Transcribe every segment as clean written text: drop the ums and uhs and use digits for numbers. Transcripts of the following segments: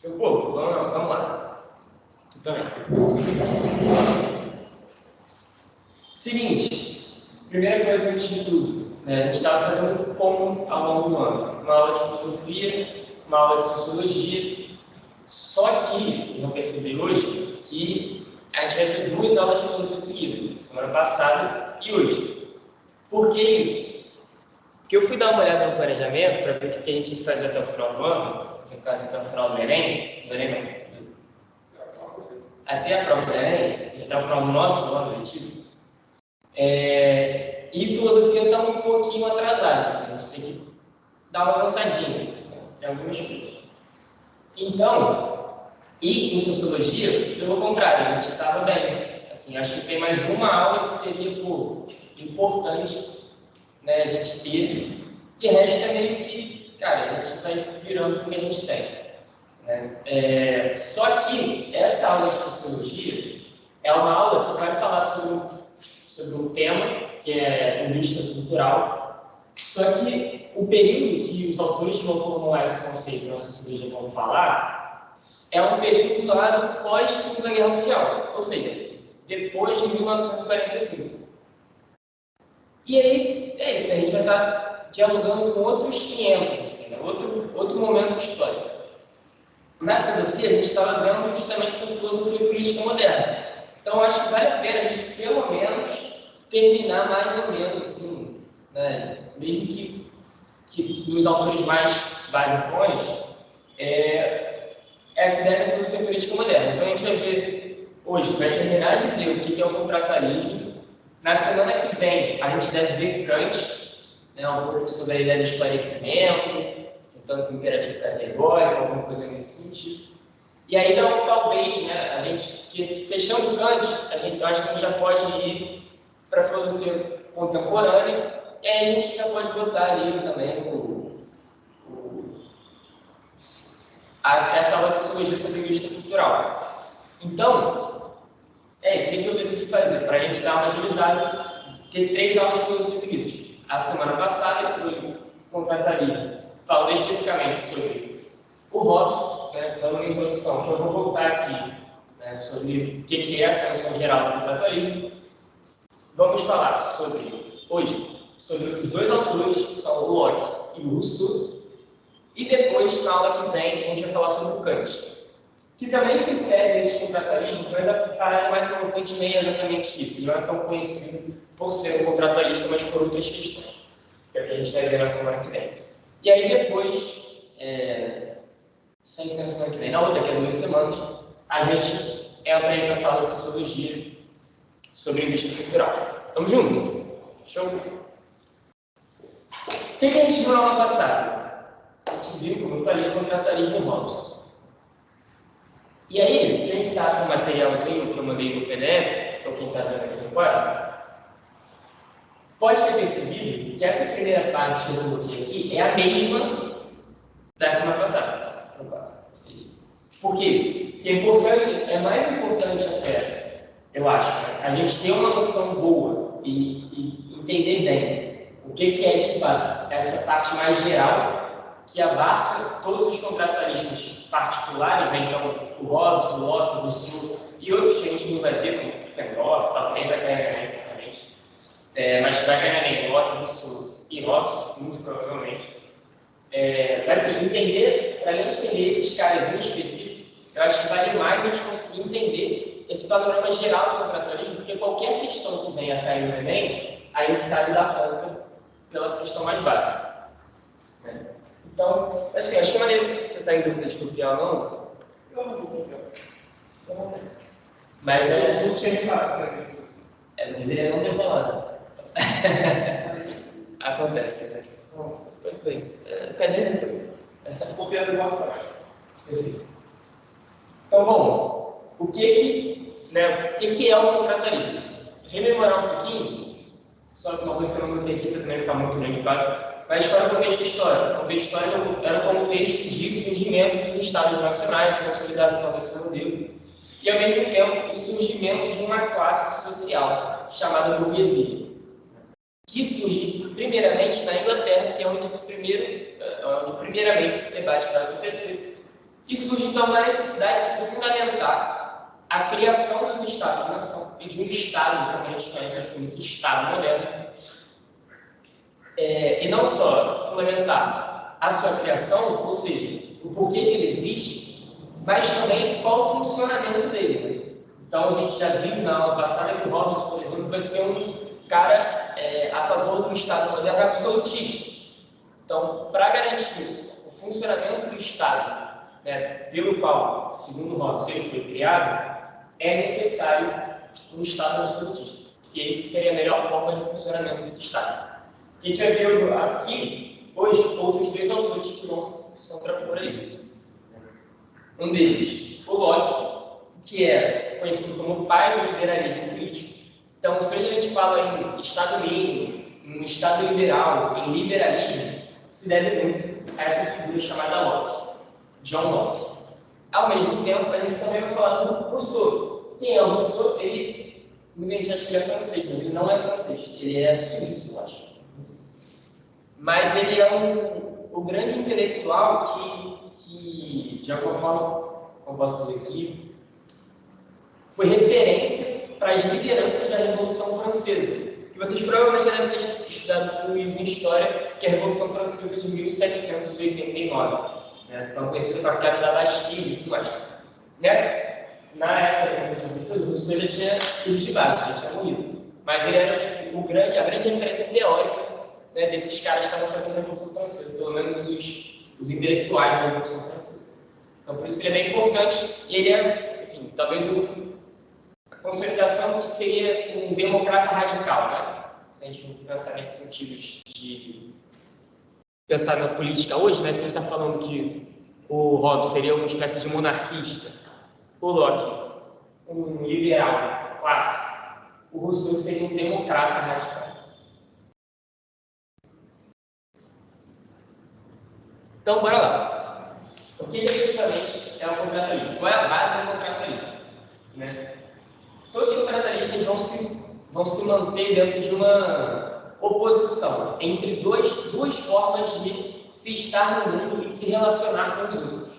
Meu povo, vamos lá. Tu também. Seguinte, primeira coisa antes de tudo, né, a gente estava fazendo como ao longo do ano? Uma aula de filosofia, uma aula de sociologia, só que, vocês vão perceber hoje, que a gente vai ter 2 aulas de filosofia seguidas, semana passada e hoje. Por que isso? Porque eu fui dar uma olhada no planejamento para ver o que a gente tinha que fazer até o final do ano, no caso até o final do Enem, até a prova do Enem, até o final do nosso ano letivo. E filosofia está um pouquinho atrasada, assim, a gente tem que dar uma avançadinha assim, em algumas coisas. Então, e em sociologia, pelo contrário, a gente estava bem. Assim, acho que tem mais uma aula que seria importante, né, a gente ter. De resto é meio que, cara, a gente vai se virando com o que a gente tem. Né? Só que essa aula de sociologia é uma aula que vai falar sobre um tema que é indústria cultural, só que o período que os autores que vão formular esse conceito na sociologia vão falar é um período lá do pós-Segunda Guerra Mundial, ou seja, depois de 1945. E aí, é isso, a gente vai estar dialogando com outros 500, assim, né? outro momento histórico. Na filosofia, a gente estava vendo justamente essa filosofia política moderna. Então, acho que vale a pena a gente, pelo menos, terminar mais ou menos, assim, né? Mesmo que nos autores mais basicões, essa ideia da filosofia política moderna. Então, a gente vai ver hoje, vai terminar de ver o que é o contratualismo. Na semana que vem, a gente deve ver Kant, né, um pouco sobre a ideia do esclarecimento, tanto imperativo categórico, alguma coisa nesse sentido. E aí, talvez, né, a gente, fechando Kant, eu acho que a gente já pode ir para a filosofia contemporânea, e aí a gente já pode botar ali também essa aula de sociologia sobre indústria cultural. Então, é isso que eu decidi fazer, para a gente dar uma agilizada, ter 3 aulas de filosofia seguidas. A semana passada foi contratualismo, falando especificamente sobre o Hobbes, né, dando uma introdução, que eu vou voltar aqui, né, sobre o que é essa noção geral do contratualismo. Vamos falar hoje sobre os 2 autores, que são o Locke e o Rousseau, e depois, na aula que vem, a gente vai falar sobre o Kant, que também se insere nesse contratualismo, mas a parada mais importante nem é exatamente isso. Ele não é tão conhecido por ser um contratualista, mas por outras questões, que é o que a gente vai ver na semana que vem. E aí depois, sem ser na semana que vem, na outra, daqui a 2 semanas, a gente entra aí na sala de sociologia sobre indústria cultural. Tamo junto? Show? O que a gente viu na aula passada? A gente viu, como eu falei, contratualismo e Hobbes. E aí, quem está com o materialzinho que eu mandei no PDF, ou quem está vendo aqui no quadro, pode ter percebido que essa primeira parte que eu coloquei aqui é a mesma da semana passada. Por que isso? Porque é mais importante até, eu acho, né, a gente ter uma noção boa e entender bem o que é de fato essa parte mais geral que abarca todos os contratualistas particulares, né? Então o Hobbes, o Locke, o Rousseau e outros que a gente não vai ter, como o Fendorf, também vai cair nesse, certamente, mas vai cair em Locke, Rousseau e Hobbes, muito provavelmente. Mas entender, para a gente entender esses caras em específico, eu acho que vale mais a gente conseguir entender esse panorama geral do contratualismo, porque qualquer questão que venha a cair no Enem, a gente sabe dar conta pela questão mais básica. Né? Então, assim, acho que é maneiro se você está em dúvida de copiar ou não. Eu não vou copiar. Mas eu não tinha reparado, né? Deveria não ter falado. Acontece, né? Foi coisa. Cadê? Copiando igual atrás. Perfeito. Então, bom, o que é o contratualismo? Rememorar um pouquinho, só que uma coisa que eu não botei aqui para também ficar muito grande, claro. Mas para o contexto histórico. O contexto histórico era o contexto de surgimento dos Estados nacionais, de consolidação desse modelo, e ao mesmo tempo o surgimento de uma classe social chamada burguesia, que surge primeiramente na Inglaterra, que é onde primeiramente esse debate vai acontecer, E surge, então, a necessidade de se fundamentar a criação dos Estados-nação e de um Estado, como a gente conhece hoje como esse Estado moderno. E não só fundamentar a sua criação, ou seja, o porquê que ele existe, mas também qual o funcionamento dele. Né? Então, a gente já viu na aula passada que o Hobbes, por exemplo, vai ser um cara a favor do Estado moderno absolutista. Então, para garantir o funcionamento do Estado, né, pelo qual, segundo Hobbes, ele foi criado, é necessário um Estado absolutista, que essa seria a melhor forma de funcionamento desse Estado. A gente vai ver aqui, hoje, outros dois autores que se contrapor a isso. Um deles, o Locke, que é conhecido como o pai do liberalismo político. Então, se hoje a gente fala em Estado mínimo, em Estado liberal, em liberalismo, se deve muito a essa figura chamada Locke, John Locke. Ao mesmo tempo, a gente também vai falar do Rousseau. Quem é o Rousseau? Muita gente acha que ele é francês, mas ele não é francês, ele é suíço, eu acho. Mas ele é o grande intelectual que, de alguma forma, como posso dizer aqui, foi referência para as lideranças da Revolução Francesa. Que vocês provavelmente já devem ter estudado com isso em História, que é a Revolução Francesa de 1789, né? Então, conhecida como a queda da Bastilha e tudo mais. Né? Na época da Revolução Francesa, o Rousseau já tinha filhos de base, já tinha morrido. Mas ele era tipo, a grande referência teórica, né, desses caras que estavam fazendo a Revolução Francesa, pelo menos os intelectuais da Revolução Francesa. Então, por isso que ele é bem importante, e ele é, enfim, talvez a consolidação que seria um democrata radical, né? Se a gente pensar nesses sentidos de pensar na política hoje, né, se a gente está falando que o Hobbes seria uma espécie de monarquista, o Locke, um liberal clássico, o Rousseau seria um democrata radical. Então, bora lá. O que efetivamente é o contratualismo? Qual é a base do contratualismo? Né? Todos os contratualistas vão se manter dentro de uma oposição entre duas formas de se estar no mundo e de se relacionar com os outros,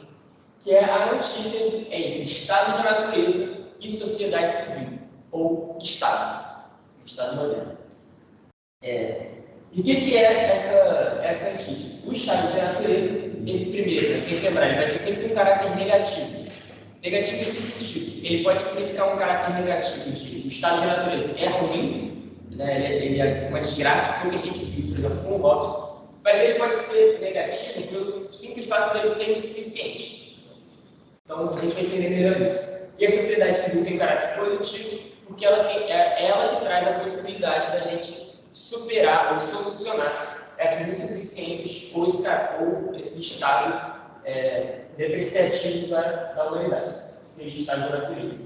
que é a antítese entre Estado de natureza e sociedade civil, ou Estado moderno. E o que é essa antítese? O Estado de natureza, ele primeiro, né, sem lembrar, ele vai ter sempre um caráter negativo. Negativo em que sentido? Ele pode significar um caráter negativo de o Estado de natureza é ruim, né, ele é uma desgraça, foi o que a gente viu, por exemplo, com o Hobbes, mas ele pode ser negativo pelo simples fato dele ser insuficiente. Então, a gente vai entender melhor isso. E a sociedade civil tem caráter positivo, porque ela que traz a possibilidade da gente superar ou solucionar essas insuficiências ou esse estado depreciativo da humanidade, que seria o estado de natureza.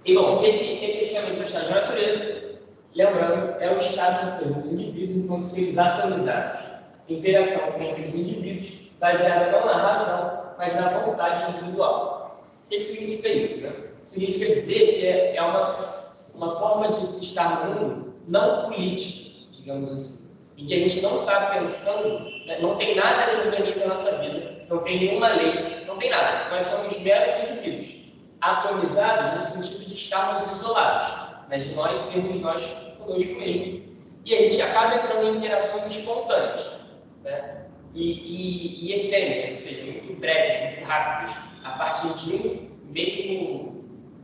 E, bom, o que efetivamente é o estado de natureza? Lembrando, é o estado de ser dos indivíduos enquanto seres atomizados, interação entre os indivíduos, baseada não na razão, mas na vontade individual. O que significa isso? Né? Significa dizer que é uma forma de se estar no mundo não política, digamos assim, em que a gente não está pensando, né, não tem nada que organize a nossa vida, não tem nenhuma lei, não tem nada. Nós somos meros indivíduos, atomizados no sentido de estarmos isolados, mas de nós sermos nós conosco mesmo. E a gente acaba entrando em interações espontâneas, né? e efêmeras, ou seja, muito breves, muito rápidas, a partir de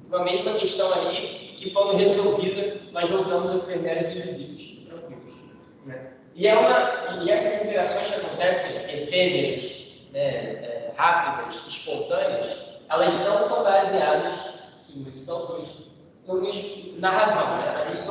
uma mesma questão ali, que quando resolvida, nós voltamos a ser meros indivíduos tranquilos. Né? E essas interações que acontecem efêmeras, né, rápidas, espontâneas, elas não são baseadas, sim, nesses autores, na razão. Né? A gente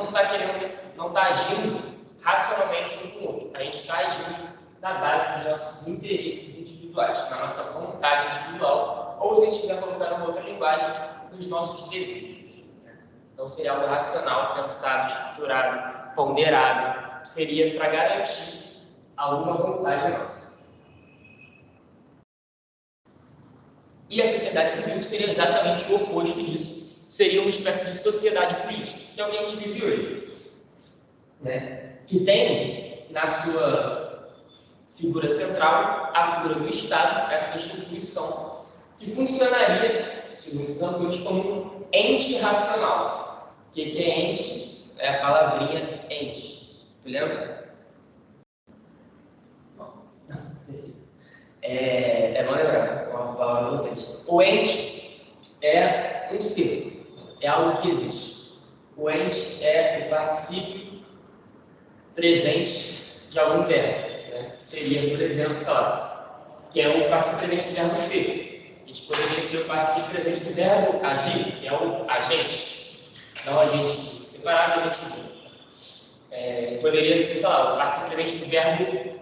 não está agindo racionalmente um com o outro. A gente está agindo na base dos nossos interesses individuais, na nossa vontade individual, ou se a gente quiser colocar uma outra linguagem, dos nossos desejos. Né? Então seria algo racional, pensado, estruturado, ponderado, seria para garantir alguma vontade nossa. E a sociedade civil seria exatamente o oposto disso. Seria uma espécie de sociedade política, que é o que a gente vive hoje. Né? Que tem, na sua figura central, a figura do Estado, essa instituição, que funcionaria, segundo esses autores, como um ente racional. O que é ente? É a palavrinha ente. Tu lembra? É bom lembrar, uma palavra importante. O ente é um ser, é algo que existe. O ente é o particípio presente de algum verbo, né? Seria, por exemplo, sei lá, que é o particípio presente do verbo ser. A gente poderia ter o particípio presente do verbo agir, que é o agente. Não agente separado, agente junto. Poderia ser, sei lá, o particípio presente do verbo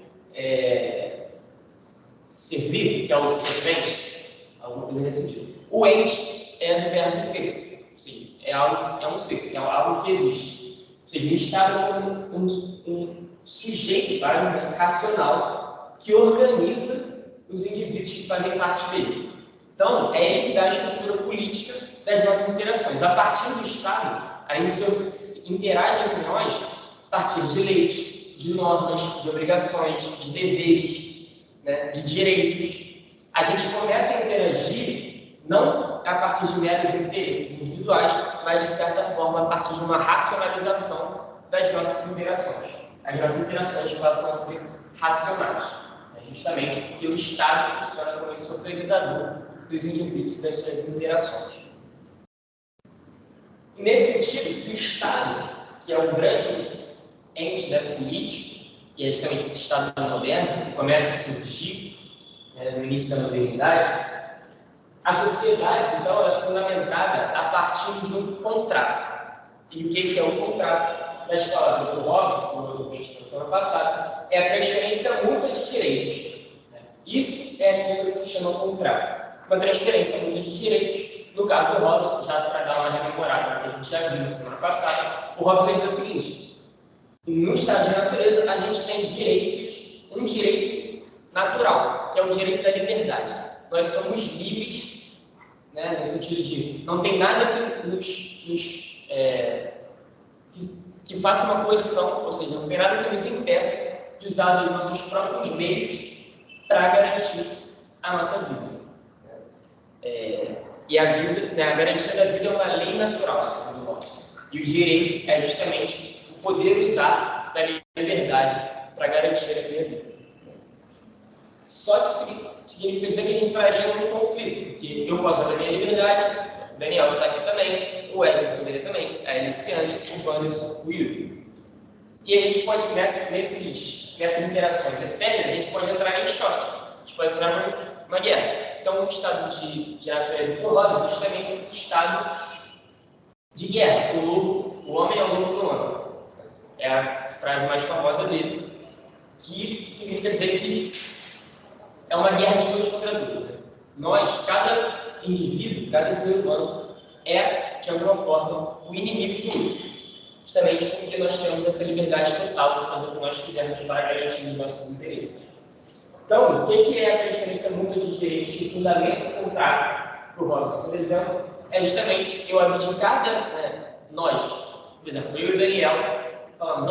servir, que é o servente, alguma coisa nesse sentido. O ente é do verbo ser, ou seja, é um ser, é algo que existe. Ou seja, o Estado é um sujeito básico, racional, que organiza os indivíduos que fazem parte dele. Então, é ele que dá a estrutura política das nossas interações. A partir do Estado, a gente interage entre nós a partir de leis, de normas, de obrigações, de deveres, né, de direitos. A gente começa a interagir não a partir de meros interesses individuais, mas, de certa forma, a partir de uma racionalização das nossas interações. As nossas interações passam a ser racionais, né, justamente porque o Estado funciona como esse organizador dos indivíduos e das suas interações. E, nesse sentido, se o Estado, que é um grande ente da política, e é justamente esse Estado moderno, que começa a surgir, né, no início da modernidade, a sociedade, então, ela é fundamentada a partir de um contrato. E o que é um contrato? Das palavras do Hobbes, que a gente falou semana passada, é a transferência mútua de direitos. Isso é aquilo que se chama contrato. Uma transferência mútua de direitos, no caso do Hobbes, já para dar uma rememorada, que a gente já viu na semana passada, o Hobbes vai dizer o seguinte: no estado de natureza, a gente tem direitos, um direito natural, que é o direito da liberdade. Nós somos livres, né, no sentido de não tem nada que faça uma coerção, ou seja, não tem nada que nos impeça de usar os nossos próprios meios para garantir a nossa vida. E a vida, né, a garantia da vida é uma lei natural, segundo Hobbes. E o direito é justamente o poder usar da liberdade para garantir a minha vida. Só que significa dizer que a gente estaria num conflito, porque eu posso usar da minha liberdade, o Daniel está aqui também, o Wesley poderia também, a Eliciane, o Wanderson, o Yuri. E a gente pode, nessas interações efêmeras, a gente pode entrar em choque, a gente pode entrar numa guerra. Então, o estado de natureza por Hobbes é justamente esse estado de guerra. O homem é o lobo do homem. É a frase mais famosa dele, que significa dizer que é uma guerra de dois contra dois. Né? Nós, cada indivíduo, cada ser humano, é, de alguma forma, o inimigo do outro. Justamente porque nós temos essa liberdade total de fazer o que nós quisermos para garantir os nossos interesses. Então, o que é a transferência mútua de direitos que fundamenta o contrato para o Hobbes, por exemplo? É justamente eu abdicar, né, nós, por exemplo, eu e o Daniel, falamos,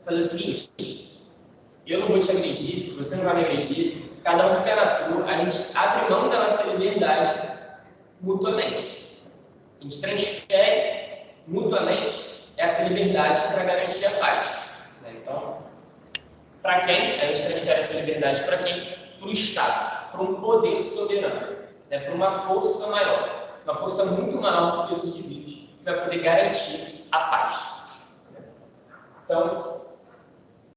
fazer o seguinte, eu não vou te agredir, você não vai me agredir, cada um fica na tua, a gente abre mão da nossa liberdade mutuamente. A gente transfere mutuamente essa liberdade para garantir a paz. Né? Então, para quem? A gente transfere essa liberdade para quem? Para o Estado, para um poder soberano, né? Para uma força maior, uma força muito maior do que os indivíduos, que vai poder garantir a paz. Então,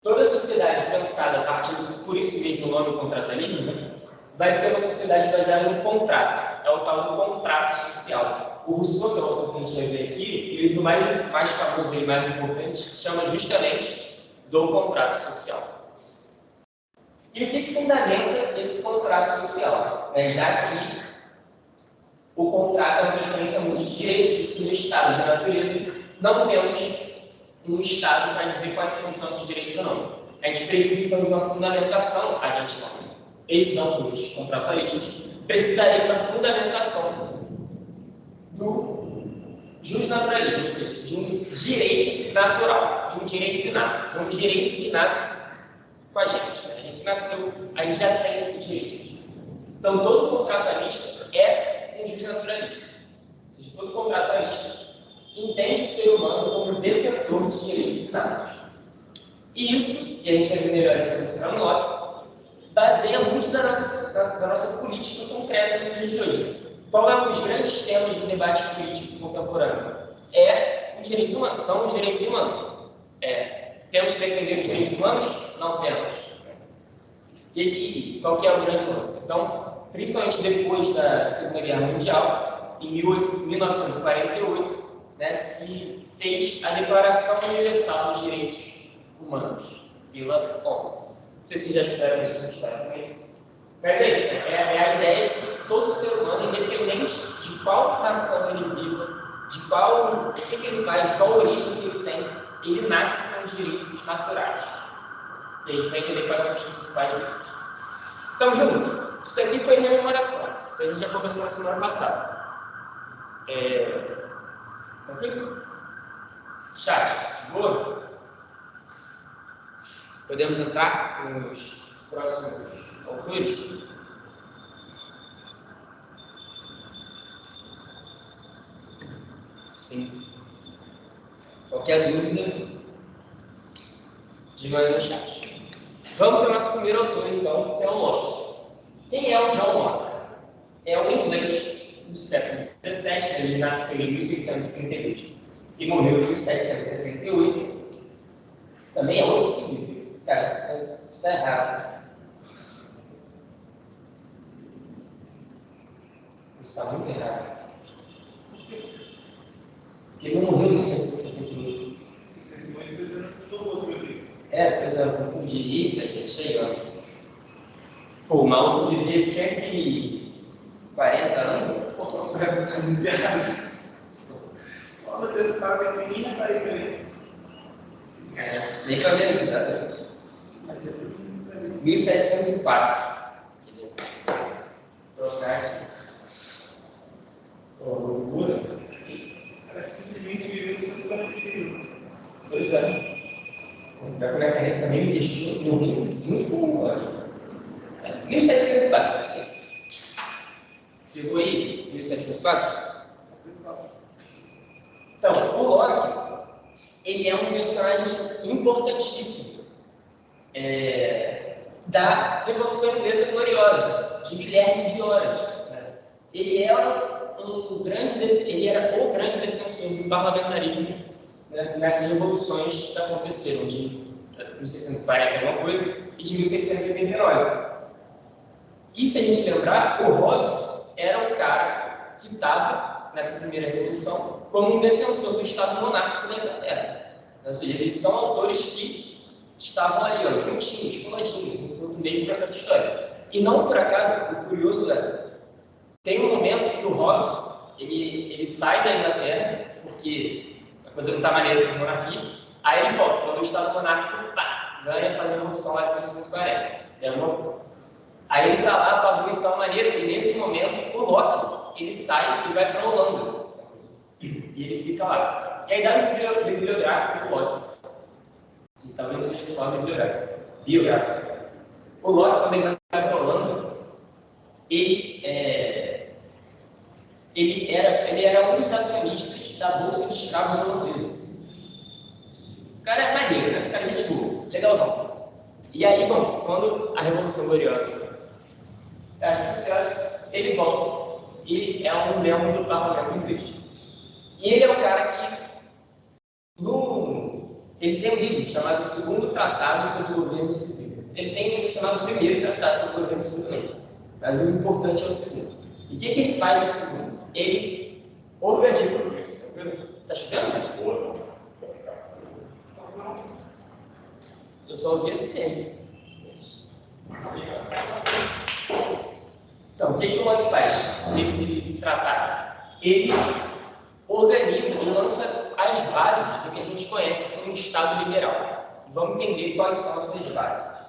toda sociedade pensada a partir por isso mesmo o nome contratualismo, né, vai ser uma sociedade baseada no contrato, é o tal do contrato social. O Rousseau, que é o autor que a gente vai ver aqui, o livro mais famoso e mais importante se chama justamente do contrato social. E o que fundamenta esse contrato social? Já que o contrato é uma transferência mútua de direitos, e se no estado de natureza não temos um Estado para dizer quais são os nossos direitos ou não. A gente precisa de uma fundamentação, a gente não. Esses autores contratualistas precisariam da fundamentação do justnaturalismo, ou seja, de um direito natural, de um direito inato, de um direito que nasce com a gente, né? A gente nasceu, a gente já tem esses direitos. Então, todo contratualista é um justnaturalista. Ou seja, todo contratualista entende o ser humano como detentor de direitos inatos. E isso, e a gente vai ver melhor isso no final Locke, baseia muito da nossa política concreta nos dias de hoje. Qual é um dos grandes temas do debate político contemporâneo? É os direitos humanos, são os direitos humanos. Temos que defender os direitos humanos? Não temos. Qual que é o grande lance? Então, principalmente depois da Segunda Guerra Mundial, em 1948, né, se fez a Declaração Universal dos Direitos Humanos pela ONU. Não sei se vocês já estudaram isso na história também. Mas é isso, né? É a ideia de que todo ser humano, independente de qual nação ele viva, de o que ele faz, de qual origem que ele tem, ele nasce com os direitos naturais. E a gente vai entender quais são os principais direitos. Estamos juntos. Isso daqui foi rememoração. Isso a gente já conversou na semana passada. Tranquilo? Chat, de boa? Podemos entrar nos próximos autores? Sim. Qualquer dúvida, diga aí no chat. Vamos para o nosso primeiro autor, então, que é o Locke. Quem é o John Locke? É um inglês do século XVII, ele nasceu em 1632 e morreu em 1778. Também é outro que vive. Cara, isso está errado. Isso está muito errado. Porque ele não morreu em 1778. Pois é, eu confundi. Eita, gente, aí, ó. Pô, o maluco vivia 140 anos. Pô, você é muito errado. Olha, desse cara que tem nem na parede ali. Nem para analisar. 1704. Trocar. Loucura. Cara, simplesmente viveu sem possível. Pois é. Da caneta também me deixou muito bom, olha. 1704, acho que é isso. Pegou aí? 1704? Então, o Locke, ele é um personagem importantíssimo da Revolução Inglesa Gloriosa, de Guilherme de Orange. Né? Ele era o grande defensor do parlamentarismo, né, nessas revoluções que aconteceram de 1640 alguma coisa e de 1689. E se a gente lembrar, o Hobbes era um cara que estava nessa primeira revolução como um defensor do Estado monárquico da Inglaterra. Ou seja, eles são autores que estavam ali, ó, juntinhos, coladinhos, no mesmo processo histórico. E não por acaso, o curioso tem um momento que o Hobbes ele sai da Inglaterra, porque a coisa não está maneira para os monarquistas, aí ele volta. Quando o Estado monárquico ganha, faz a revolução lá em 1640. Aí ele está lá, apagou de tal maneira, e nesse momento o Locke ele sai e vai para a Holanda. E ele fica lá. E aí dá o bibliográfico do Locke. E talvez não seja só biográfico. O Locke, quando ele vai para a Holanda, ele era um dos acionistas da Bolsa de Escravos holandesa. O cara é maneiro, né? O cara é gente boa, legalzão. E aí, bom, quando a Revolução Gloriosa é sucesso, ele volta e é um membro do parlamento inglês. E ele é um cara que ele tem um livro chamado Segundo Tratado sobre o Governo Civil. Ele tem um livro chamado Primeiro Tratado sobre o Governo Civil também. Mas o importante é o segundo. E o que ele faz no segundo? Ele organiza o governo. Tá chegando? Eu só ouvi esse tempo. Então, o que o Locke faz nesse tratado? Ele organiza e lança as bases do que a gente conhece como um Estado liberal. Vamos entender quais são essas bases.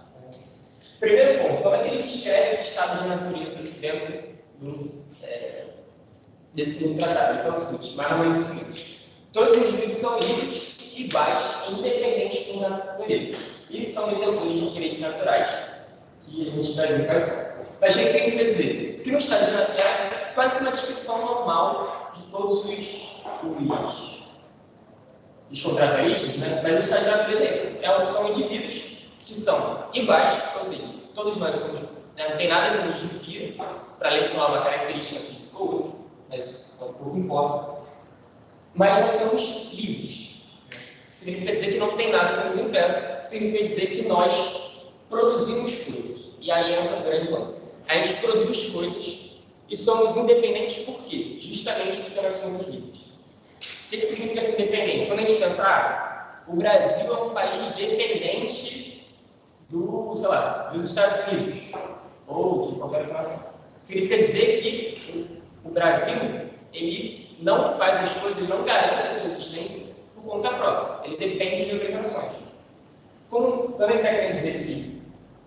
Primeiro ponto, como é que ele descreve esse estado de natureza dentro desse novo tratado? Ele fala o seguinte, mais ou menos o seguinte: todos os indivíduos são livres, iguais e independentes por natureza. e são detentores de direitos naturais, que a gente vai ver quais são. Mas o que significa dizer? Que no estado de natureza é quase que uma descrição normal de todos os contratualistas, né? Mas o estado de natureza é isso, são indivíduos que são iguais, ou seja, todos nós somos, né, não tem nada que nos difira, para além de sei lá, uma característica física ou outra, mas pouco importa. Mas nós somos livres. Significa dizer que não tem nada que nos impeça, significa dizer que nós produzimos coisas. E aí entra o grande lance. A gente produz coisas e somos independentes por quê? Justamente porque nós somos livres. O que significa essa independência? Quando a gente pensa, o Brasil é um país dependente dos Estados Unidos ou de qualquer outra nação. Significa dizer que o Brasil, ele não faz as coisas, ele não garante a sua existência por conta própria. Ele depende de outras nações. Quando ele está querendo dizer que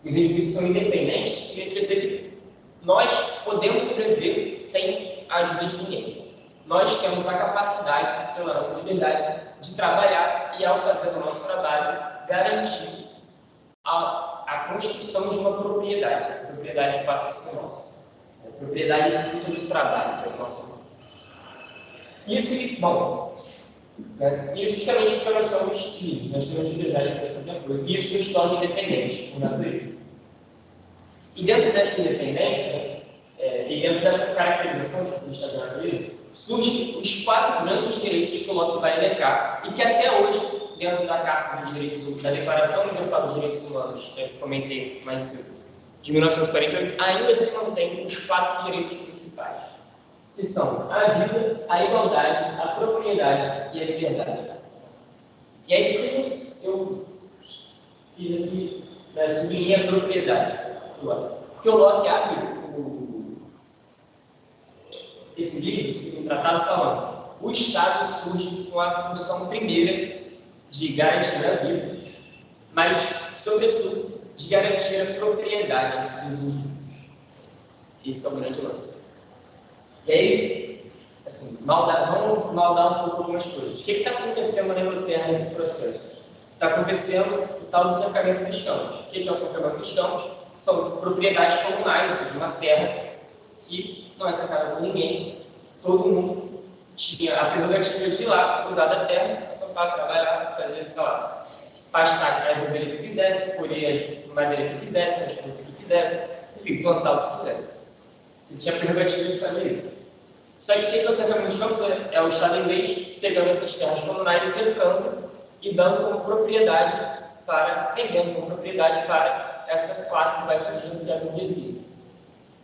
os indivíduos são independentes, significa dizer que nós podemos sobreviver sem a ajuda de ninguém. Nós temos a capacidade, pela nossa liberdade, de trabalhar e, ao fazer o nosso trabalho, garantir a construção de uma propriedade. Essa propriedade passa a ser nossa. A propriedade é fruto do trabalho, de alguma forma. Isso, bom, né? Isso justamente porque nós somos livres, nós temos liberdade de fazer qualquer coisa. Isso nos torna independentes, por natureza. E dentro dessa independência, e dentro dessa caracterização do estado da natureza, surgem os 4 grandes direitos que o Locke vai elencar e que até hoje, dentro da Carta dos Direitos, da Declaração Universal dos Direitos Humanos, que eu comentei mais cedo, de 1948, ainda se mantém os 4 direitos principais, que são a vida, a igualdade, a propriedade e a liberdade. E aí, por que eu fiz aqui, né, sublinhei a propriedade? Porque o Locke abre esse livro, esse tratado, falando: o Estado surge com a função primeira de garantir a vida, mas, sobretudo, de garantir a propriedade dos indivíduos. Esse é o grande lance. E aí, assim, vamos maldar um pouco algumas coisas. O que está acontecendo na Inglaterra nesse processo? Está acontecendo o tal do cercamento dos campos. O que é o cercamento dos campos? São propriedades comunais, ou seja, uma terra que não é cercada por ninguém. Todo mundo tinha a prerrogativa de ir lá, usar da terra para trabalhar, fazer, sei lá, pastar as ovelhas que quisesse, colher a madeira que quisesse, as frutas que quisesse, enfim, plantar o que quisesse. Você tinha a prerrogativa de fazer isso. Só que o que é o cercamento dos campos? É o Estado inglês pegando essas terras comunais, cercando e dando como propriedade vendendo como propriedade para essa classe que vai surgindo, que é a burguesia. Ou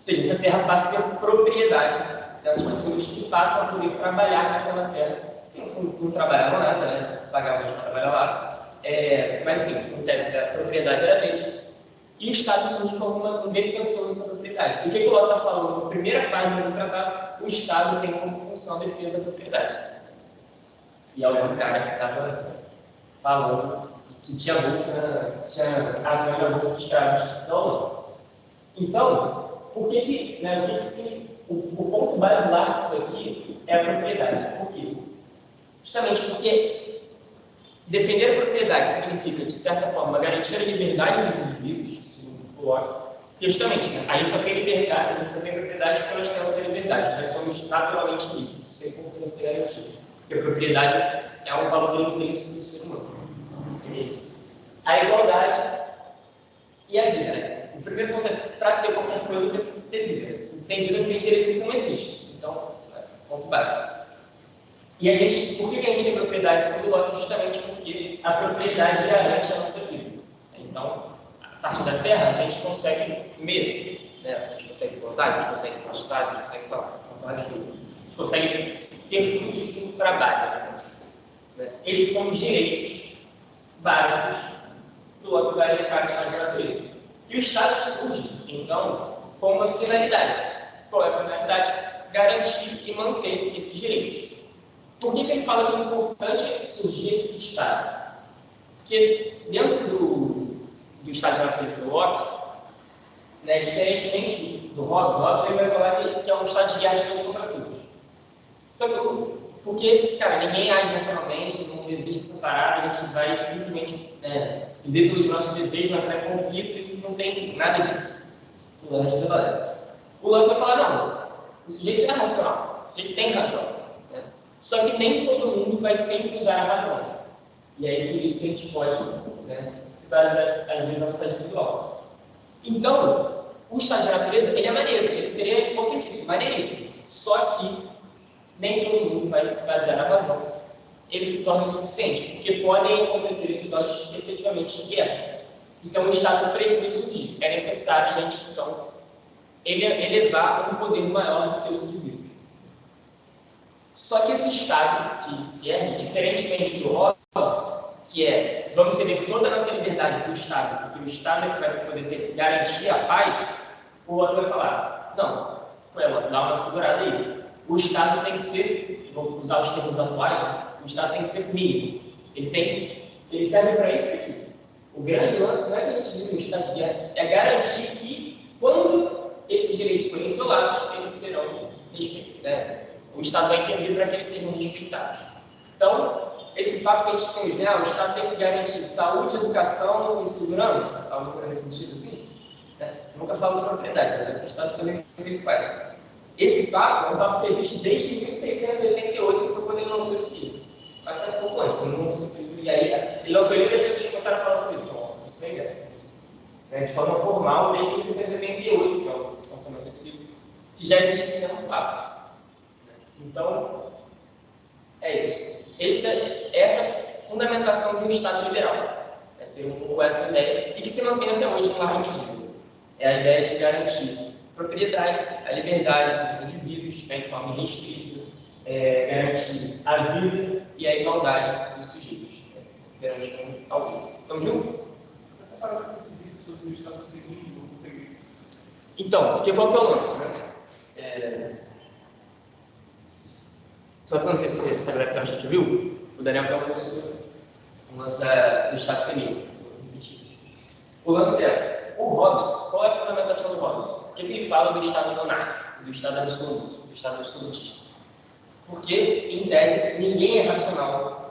seja, essa terra passa a ser propriedade das pessoas que passam a poder trabalhar naquela terra. Não trabalhavam nada, né? Pagavam de trabalhar lá. Mas, enfim, em tese, a propriedade era deles. E o Estado surge como um defensor dessa propriedade. E o que o Locke está falando? Na primeira página do tratado, o Estado tem como função a defesa da propriedade. E algum cara que estava falando que tinha ações na bolsa de escravos da Holanda. Então, o ponto basilar disso aqui é a propriedade. Por quê? Justamente porque defender a propriedade significa, de certa forma, garantir a liberdade dos indivíduos, segundo o Locke, porque justamente, né, a gente só tem liberdade, a gente só tem propriedade porque nós temos a liberdade, nós somos naturalmente livres, isso sempre tem que ser garantido, porque a propriedade é um valor intrínseco do ser humano. Seria isso. A igualdade e a vida, né? O primeiro ponto é, para ter qualquer coisa, precisa ter vida. Sem vida não tem direito, isso não existe. Então, ponto básico. E por que a gente tem propriedade segundo o Locke? Justamente porque a propriedade garante a nossa vida. Então, a partir da terra, a gente consegue comer, né? A gente consegue plantar, a gente consegue pastar, a gente consegue falar de tudo. A gente consegue ter frutos do trabalho. Né? Esses são os direitos básicos do Locke vai levar o Estado de natureza. E o Estado surge, então, com uma finalidade. Qual é a finalidade? Garantir e manter esses direitos. Por que ele fala que é importante surgir esse Estado? Porque dentro do Estado de natureza do Locke, né, diferentemente do Hobbes ele vai falar que é um Estado de guerra de todos contra todos. Só que Porque, cara, ninguém age racionalmente, não existe essa parada, a gente vai simplesmente viver pelos nossos desejos, vai entrar em conflito e não tem nada disso. O Lance vai falar, não, o sujeito é racional, o sujeito tem razão. Né? Só que nem todo mundo vai sempre usar a razão. E aí, por isso que a gente pode se basear, às vezes, na vontade individual. Então, o estado de natureza, ele é maneiro, ele seria importantíssimo, maneiríssimo. Só que nem todo mundo vai se basear na razão. Ele se torna insuficiente, porque podem acontecer episódios efetivamente de guerra. Então, o Estado precisa surgir. É necessário a gente, então, elevar um poder maior do que os indivíduos. Só que esse Estado que se ergue, diferentemente do Hobbes, que é, vamos ceder toda a nossa liberdade para o Estado, porque o Estado é que vai poder garantir a paz, o outro vai falar, não, dá uma segurada aí. O Estado tem que ser, vou usar os termos atuais, o Estado tem que ser mínimo. Ele serve para isso aqui. O grande lance não é que a gente diz no Estado de guerra, é garantir que, quando esses direitos forem violados, eles serão respeitados. O Estado vai intervir para que eles sejam respeitados. Então, esse papo que a gente tem hoje, o Estado tem que garantir saúde, educação e segurança, algo nesse sentido assim. Eu nunca falo de propriedade, mas o Estado também sempre faz. Esse papo é um papo que existe desde 1688, que foi quando ele lançou esse livro. Até um pouco antes, quando ele lançou esse livro. E aí, ele lançou o livro e as pessoas começaram a falar sobre isso. Então, isso é ideia. De forma formal, desde 1688, que é o lançamento desse livro, que já existe esse mesmo papo. Então, é isso. Essa fundamentação de um Estado liberal. Essa é um pouco essa ideia, e que se mantém até hoje em larga medida. É a ideia de garantir propriedade, a liberdade dos indivíduos, de forma restrita, garantir a vida e a igualdade dos sujeitos, perante um ao outro. Estamos juntos? Essa parada que você disse sobre o Estado civil, eu não peguei. Então, porque qual que é o lance, Só que eu não sei se a galera que está no chat viu, o Daniel perguntou sobre o lance do Estado civil. O lance o Hobbes, qual é a fundamentação do Hobbes? Por que ele fala do Estado monárquico, do Estado absoluto, do Estado absolutista? Porque, em tese, ninguém é racional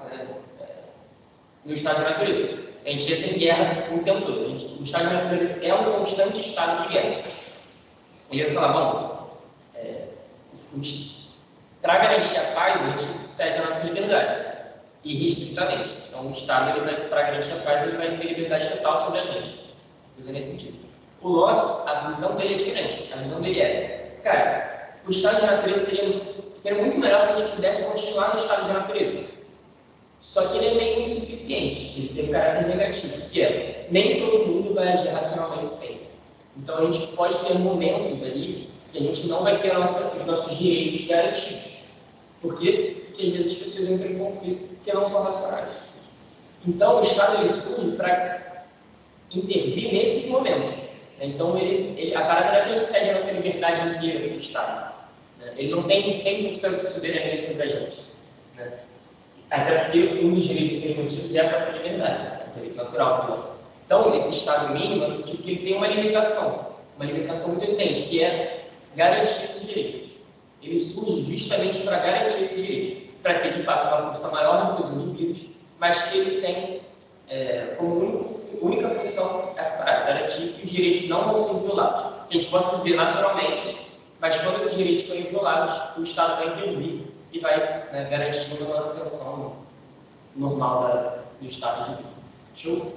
no Estado de natureza. A gente entra em guerra o tempo todo. O Estado de natureza é um constante estado de guerra. Ele vai falar, bom, para garantir a paz, a gente cede a nossa liberdade, irrestritamente. Então, o Estado, para garantir a paz, ele vai ter liberdade total sobre a gente. Coisa nesse sentido. O Locke, a visão dele é diferente. A visão dele cara, o estado de natureza seria muito melhor se a gente pudesse continuar no estado de natureza. Só que ele é meio insuficiente, ele tem um caráter negativo, que nem todo mundo vai agir racionalmente sempre. Então, a gente pode ter momentos ali que a gente não vai ter os nossos direitos garantidos. Por quê? Porque às vezes as pessoas entram em conflito porque não são racionais. Então, o Estado ele surge para intervir nesses momentos. Então, a parada não é que a gente cede a nossa liberdade inteira para o Estado. Ele não tem 100% de soberania sobre a gente. Até porque um dos direitos a serem mantidos é a própria liberdade, o direito natural. Então, esse Estado mínimo, no sentido que ele tem uma limitação muito evidente, que é garantir esses direitos. Ele surge justamente para garantir esses direitos, para ter, de fato, uma força maior do que os indivíduos, mas que ele tem como única função essa parada, garantir que os direitos não vão ser violados. Que a gente possa viver naturalmente, mas quando esses direitos forem violados, o Estado vai intervir e vai garantir uma manutenção normal do Estado de vida. Show?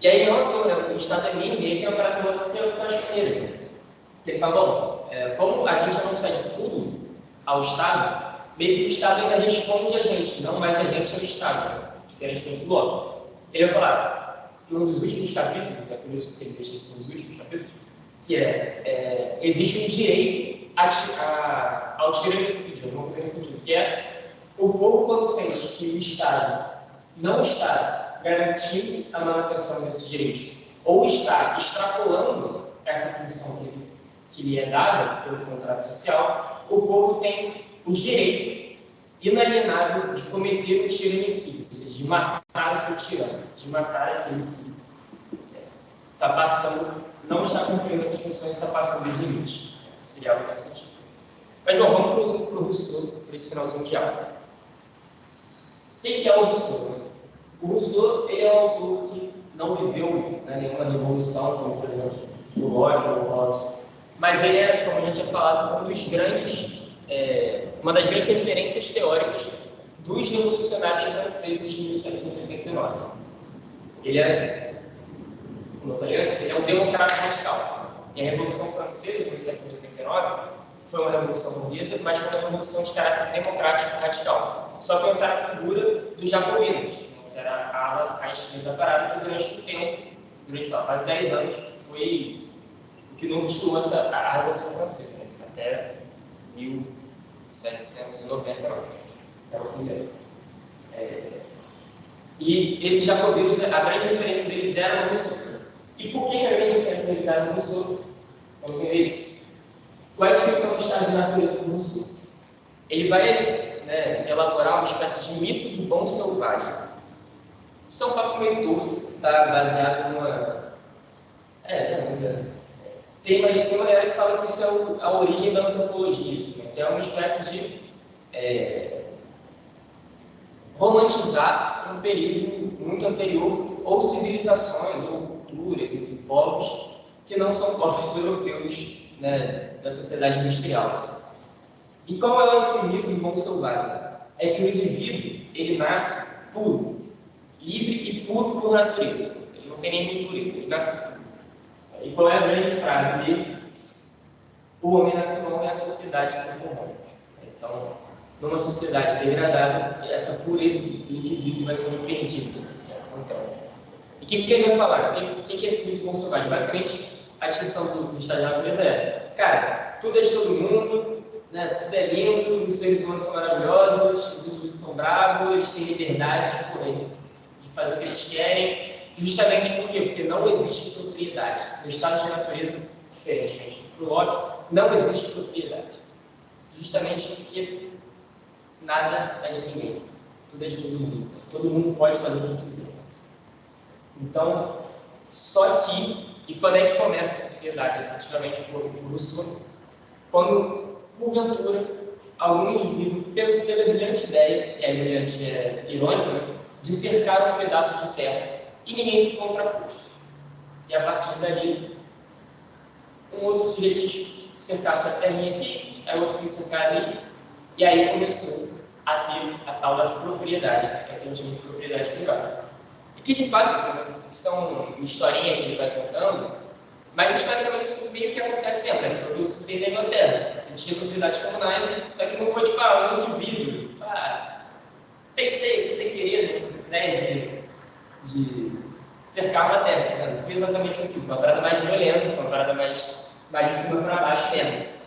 E aí, não à toa, o Estado é mínimo, e aí tem uma parada que eu acho maneira. Ele fala, bom, como a gente não cede tudo ao Estado, meio que o Estado ainda responde a gente, não mais a gente ao Estado, diferentemente do Locke. Ele vai falar, num dos últimos capítulos, é por isso que ele deixa isso nos últimos capítulos, que existe um direito ao tiranicídio, não tem sentido, que o povo, quando sente que o Estado não está garantindo a manutenção desses direitos, ou está extrapolando essa função que lhe é dada pelo contrato social, o povo tem o direito inalienável de cometer o tiranicídio, ou seja, de matar o seu tirano, de matar aquele que está passando, não está cumprindo essas funções, está passando dos limites. Seria algo nesse sentido. Mas, bom, vamos para o Rousseau, para esse finalzinho de aula. Quem que é o Rousseau? O Rousseau, ele é um autor que não viveu, né, nenhuma revolução, como, por exemplo, o Locke ou o Hobbes, mas ele é, como a gente tinha falado, uma das grandes referências teóricas dos revolucionários franceses de 1789. Ele é, como eu falei antes, ele é um democrata radical. E a Revolução Francesa de 1789 foi uma revolução burguesa, mas foi uma revolução de caráter democrático radical. Só pensar a figura dos jacobinos, que era a ala à esquerda da parada, que durante um tempo, durante quase 10 anos, foi o que norteou a Revolução Francesa, né? Até 1799, era o fim dela. E esses jacobinos, a grande referência deles era o Rousseau. E por que a grande referência deles era o Rousseau? Vamos ver isso. Qual é a descrição do estado de natureza do Rousseau? Ele vai, né, elaborar uma espécie de mito do bom selvagem. Isso é um papo meio torto, está baseado numa... Tem uma galera que fala que isso é a origem da antropologia, assim, né? Que é uma espécie de romantizar um período muito anterior, ou civilizações, ou culturas, enfim, povos que não são povos europeus, né, da sociedade industrial. Assim. E qual é esse mito do bom selvagem? É que o indivíduo, ele nasce puro, livre e puro por natureza. Ele não tem nenhuma impureza, ele nasce puro. E qual é a grande frase dele? O homem nasce bom e a sociedade foi bom. Então, numa sociedade degradada, essa pureza do indivíduo vai sendo perdida. Então, e o que ele vai falar? O que é esse mito do bom selvagem? Basicamente, a distinção do estado de natureza é, cara, tudo é de todo mundo, né? Tudo é lindo, os seres humanos são maravilhosos, os indivíduos são bravos, eles têm liberdade de fazer o que eles querem, justamente por quê? Porque não existe propriedade. No estado de natureza, diferentemente do Locke, não existe propriedade. Justamente porque nada é de ninguém. Tudo é de todo mundo. Todo mundo pode fazer o que quiser. Então, só que, e quando é que começa a sociedade, efetivamente, por Rousseau? Quando, porventura, algum indivíduo, pela brilhante ideia, e a brilhante é irônica, né, de cercar um pedaço de terra e ninguém se contrapôs. E a partir dali, um outro sujeito quis cercar sua terrinha aqui, aí outro quis cercar ali, e aí começou a ter a tal da propriedade, que a gente chama de propriedade privada. E que de fato isso é uma historinha que ele vai contando, mas historicamente isso meio que acontece mesmo, né? Ele falou que isso tem na Inglaterra, você tinha propriedades comunais, só que não foi tipo, um indivíduo, pensei sem querer nessa ideia de cercar uma terra, né? Não foi exatamente assim, foi uma parada mais violenta, foi uma parada mais de cima para baixo mesmo. Assim.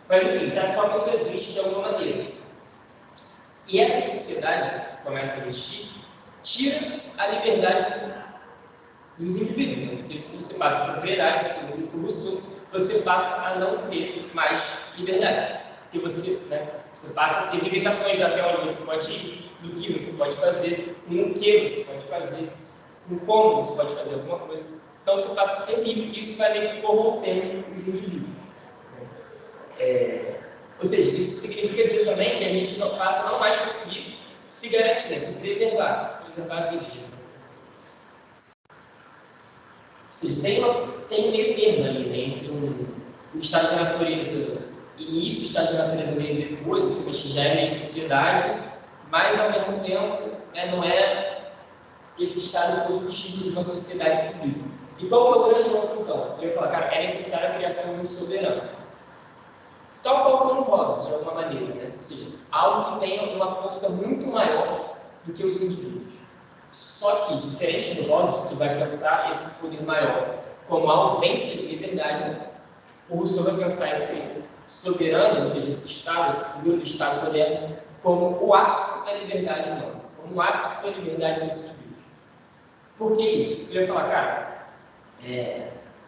Mas enfim, de certa forma isso existe de alguma maneira. E essa sociedade que começa a existir tira a liberdade dos indivíduos, né? Porque se você passa a propriedade, segundo o Rousseau, você passa a não ter mais liberdade. Porque você passa a ter limitações até onde você pode ir, do que você pode fazer, com o que você pode fazer, com como você pode fazer alguma coisa. Então você passa a ser livre. Isso vai meio que corrompendo os indivíduos. Ou seja, isso significa dizer também que a gente passa a não mais conseguir se garantir, né? se preservar a vida. Ou seja, tem um meio termo ali, né? Entre o estado de natureza início, o estado de natureza meio depois, assim, já é meio sociedade, mas ao mesmo tempo não é esse estado positivo de uma sociedade civil. E qual que é o grande lance então? Eu ia falar, cara, é necessária a criação de um soberano. Tal qual como Hobbes, de alguma maneira, né? Ou seja, algo que tenha uma força muito maior do que os indivíduos. Só que, diferente do Hobbes, que vai pensar esse poder maior como a ausência de liberdade, o Rousseau vai pensar esse soberano, ou seja, esse Estado, essa figura do Estado moderno, como o ápice da liberdade humana, como o ápice da liberdade dos indivíduos. Por que isso? Eu ia falar, cara,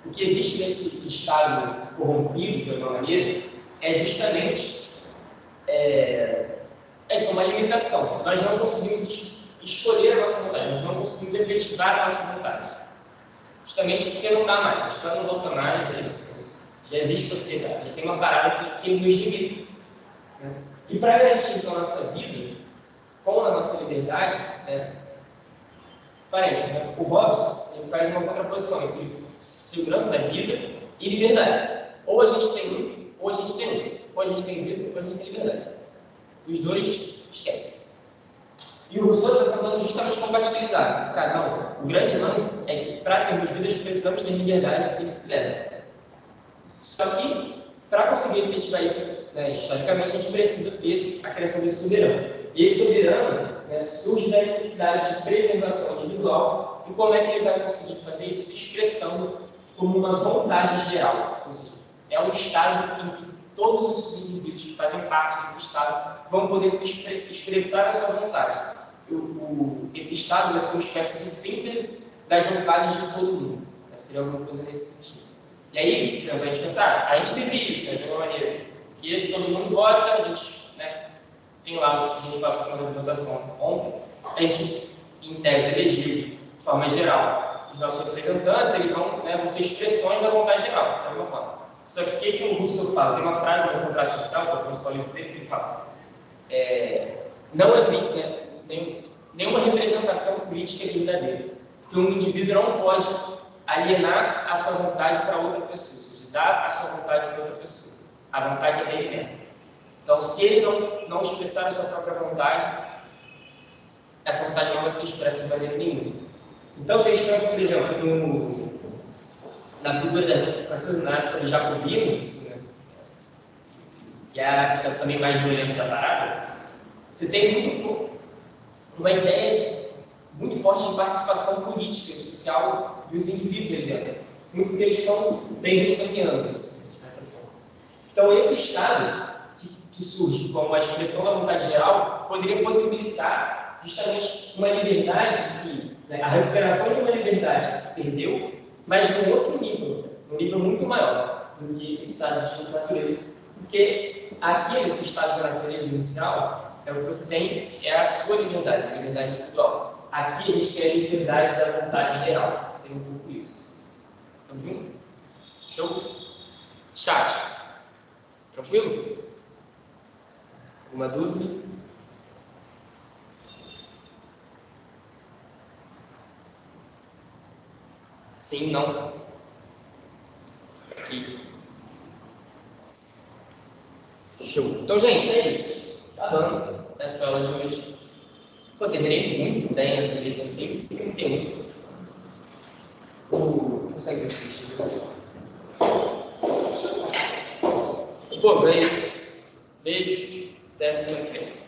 o que existe nesse Estado corrompido, de alguma maneira, é justamente uma limitação. Nós não conseguimos escolher a nossa vontade, nós não conseguimos efetivar a nossa vontade. Justamente porque não dá mais, a história não volta mais, Já existe propriedade, já tem uma parada que nos limita. Né? E para garantir então a nossa vida, com a nossa liberdade, né? Parênteses, né? O Hobbes ele faz uma contraposição entre segurança da vida e liberdade. Ou a gente tem um, ou a gente tem outro. Ou a gente tem vida, ou a gente tem liberdade. Os dois, esquece. E o Rousseau está falando justamente compatibilizar. Cara, não. O grande lance é que para termos vidas precisamos ter liberdade e vice-versa. Só que, para conseguir efetivar isso, né, historicamente, a gente precisa ter a criação desse soberano. E esse soberano, né, surge da necessidade de preservação individual e como é que ele vai conseguir fazer isso se expressando como uma vontade geral. Ou seja, é um estado em que todos os indivíduos que fazem parte desse estado vão poder se expressar a sua vontade. Esse estado vai ser uma espécie de síntese das vontades de todo mundo. Seria alguma coisa nesse sentido. E aí, a gente pensar, a gente vive isso, né, de alguma maneira, porque todo mundo vota, a gente, né, tem lá, a gente passa por uma votação ontem, a gente, em tese, elegeu de forma geral. Os nossos representantes, eles vão, né, vão ser expressões da vontade geral, de alguma forma. Só que o que o Rousseau fala? Tem uma frase no contrato social, que é o principal livro dele, que ele fala: não existe, né, nenhuma representação política verdadeira, porque um indivíduo não pode alienar a sua vontade para outra pessoa, ou seja, dar a sua vontade para outra pessoa. A vontade é dele mesmo. Então, se ele não expressar a sua própria vontade, essa vontade não vai ser expressa de maneira nenhuma. Então, se a gente pensa, por exemplo, na figura da Revolução Francesa, na época dos jacobinos, assim, né, que é a época também mais violenta da parada, você tem uma ideia muito forte de participação política e social dos indivíduos ali dentro. Muito porque eles são bem russonianos, assim, de certa forma. Então, esse estado que surge como a expressão da vontade geral poderia possibilitar justamente uma liberdade que, né, a recuperação de uma liberdade que se perdeu, mas num outro nível, num nível muito maior do que esse estado de natureza. Porque aqui, nesse estado de natureza inicial, o que você tem é a sua liberdade, a liberdade individual. Aqui a gente tem a liberdade da vontade geral. Seria um pouco isso. Estamos juntos? Show? Chat. Tranquilo? Alguma dúvida? Sim, não? Aqui. Show. Então, gente, é isso. Tá dando essa aula de hoje. Pô, terminei muito bem essa vez, em 6h31. Consegue ver esse vídeo? Pô, é isso. Beijo. Até semana que vem.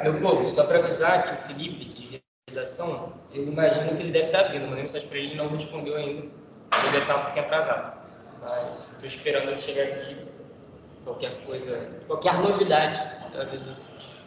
Meu povo, só para avisar que o Felipe, de redação, eu imagino que ele deve estar vindo. Mandei mensagem para ele e não respondeu ainda. Ele deve estar um pouquinho atrasado. Mas estou esperando ele chegar aqui. Qualquer coisa, qualquer novidade, eu aviso vocês.